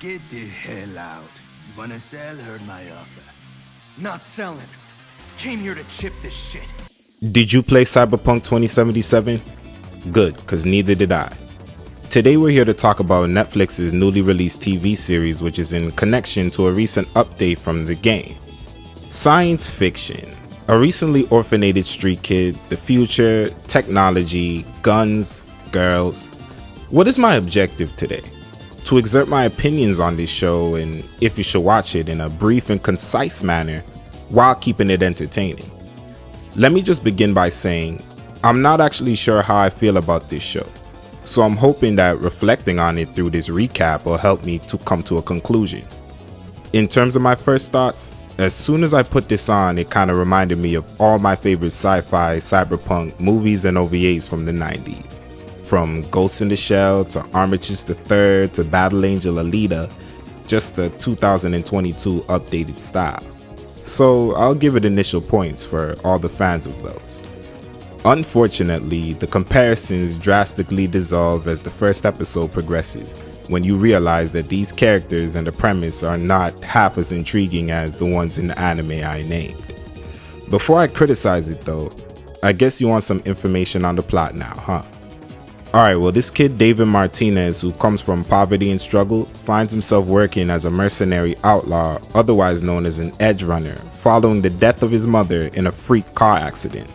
Get the hell out. You wanna sell? Heard my offer. Not selling. Came here to chip this shit. Did you play Cyberpunk 2077? Good, cause neither did I. Today we're here to talk about Netflix's newly released TV series, which is in connection to a recent update from the game. Science fiction. A recently orphanated street kid, the future, technology, guns, girls. What is my objective today? To exert my opinions on this show and if you should watch it in a brief and concise manner while keeping it entertaining. Let me just begin by saying, I'm not actually sure how I feel about this show, so I'm hoping that reflecting on it through this recap will help me to come to a conclusion. In terms of my first thoughts, as soon as I put this on, it kind of reminded me of all my favorite sci-fi, cyberpunk movies and OVAs from the 90s. From Ghost in the Shell to Armitage the Third to Battle Angel Alita, just a 2022 updated style. So I'll give it initial points for all the fans of those. Unfortunately, the comparisons drastically dissolve as the first episode progresses, when you realize that these characters and the premise are not half as intriguing as the ones in the anime I named. Before I criticize it though, I guess you want some information on the plot now, huh? Alright, well this kid David Martinez, who comes from poverty and struggle, finds himself working as a mercenary outlaw, otherwise known as an Edgerunner, following the death of his mother in a freak car accident.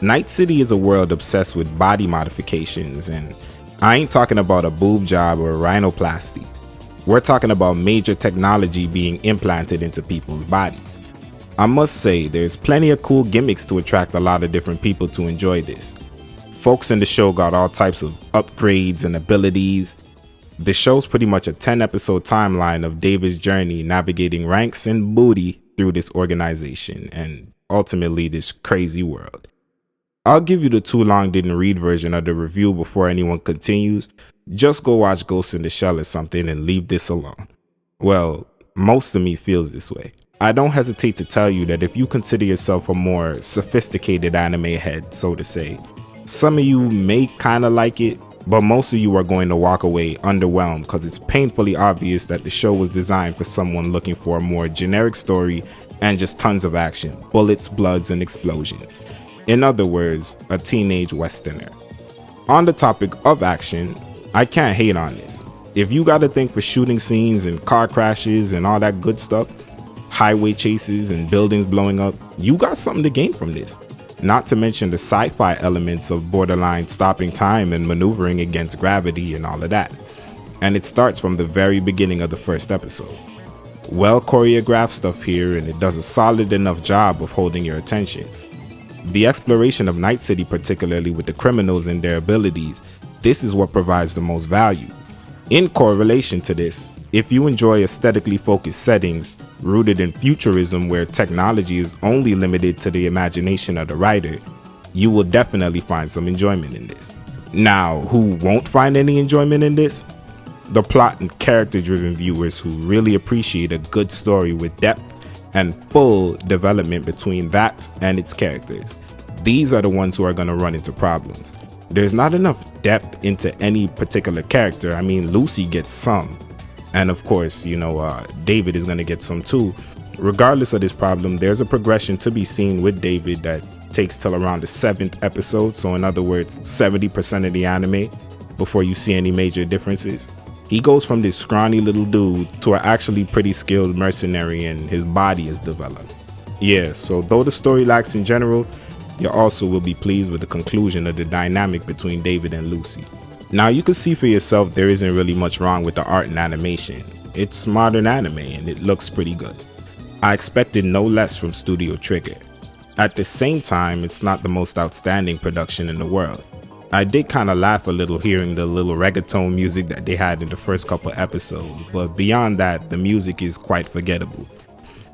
Night City is a world obsessed with body modifications, and I ain't talking about a boob job or rhinoplasties. We're talking about major technology being implanted into people's bodies. I must say, there's plenty of cool gimmicks to attract a lot of different people to enjoy this. Folks in the show got all types of upgrades and abilities. The show's pretty much a 10-episode timeline of David's journey navigating ranks and booty through this organization and ultimately this crazy world. I'll give you the too long didn't read version of the review before anyone continues. Just go watch Ghost in the Shell or something and leave this alone. Well, most of me feels this way. I don't hesitate to tell you that if you consider yourself a more sophisticated anime head, so to say, some of you may kinda like it, but most of you are going to walk away underwhelmed because it's painfully obvious that the show was designed for someone looking for a more generic story and just tons of action, bullets, bloods, and explosions. In other words, a teenage westerner. On the topic of action, I can't hate on this. If you got a thing for shooting scenes and car crashes and all that good stuff, highway chases and buildings blowing up, you got something to gain from this. Not to mention the sci-fi elements of borderline stopping time and maneuvering against gravity and all of that. And it starts from the very beginning of the first episode. Well choreographed stuff here, and it does a solid enough job of holding your attention. The exploration of Night City, particularly with the criminals and their abilities, this is what provides the most value. In correlation to this, if you enjoy aesthetically focused settings rooted in futurism where technology is only limited to the imagination of the writer, you will definitely find some enjoyment in this. Now, who won't find any enjoyment in this? The plot and character-driven viewers who really appreciate a good story with depth and full development between that and its characters. These are the ones who are going to run into problems. There's not enough depth into any particular character. I mean, Lucy gets some. And of course, David is going to get some too. Regardless of this problem, there's a progression to be seen with David that takes till around the 7th episode. So in other words, 70% of the anime before you see any major differences. He goes from this scrawny little dude to an actually pretty skilled mercenary, and his body is developed. Yeah, so though the story lacks in general, you also will be pleased with the conclusion of the dynamic between David and Lucy. Now you can see for yourself there isn't really much wrong with the art and animation. It's modern anime and it looks pretty good. I expected no less from Studio Trigger. At the same time, it's not the most outstanding production in the world. I did kind of laugh a little hearing the little reggaeton music that they had in the first couple episodes, but beyond that, the music is quite forgettable.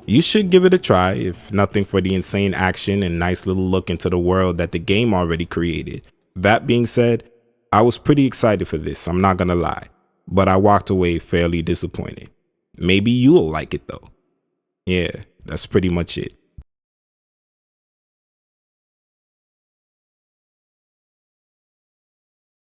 You should give it a try, if nothing for the insane action and nice little look into the world that the game already created. That being said, I was pretty excited for this, I'm not gonna lie, but I walked away fairly disappointed. Maybe you'll like it though. Yeah, that's pretty much it.